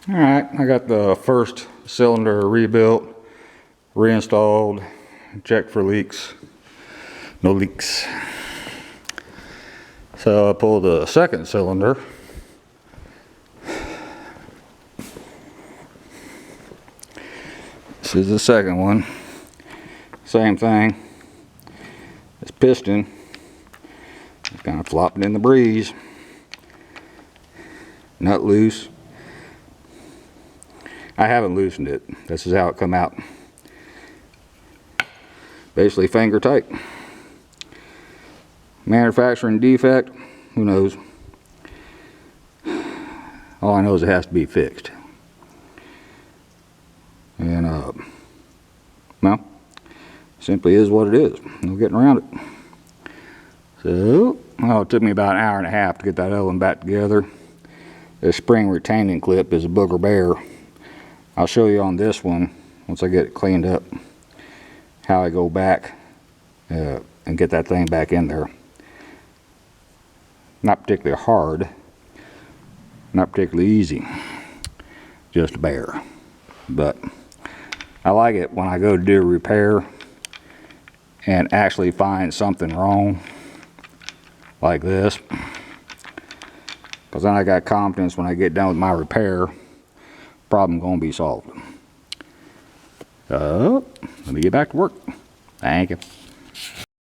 Alright, I got the first cylinder rebuilt, reinstalled, checked for leaks. No leaks. So I pulled the second cylinder. This is the second one. Same thing. This piston is kind of flopping in the breeze. Nut loose. I haven't loosened it. This is how it come out. Basically finger tight. Manufacturing defect, who knows? All I know is it has to be fixed. And well, simply is what it is. No getting around it. So, well, it took me about an hour and a half to get that other one back together. This spring retaining clip is a booger bear. I'll show you on this one, once I get it cleaned up, how I go back and get that thing back in there. Not particularly hard, not particularly easy, just a bear. But I like it when I go to do a repair and actually find something wrong like this, because then I got confidence when I get done with my repair, problem gonna be solved. Let me get back to work. Thank you.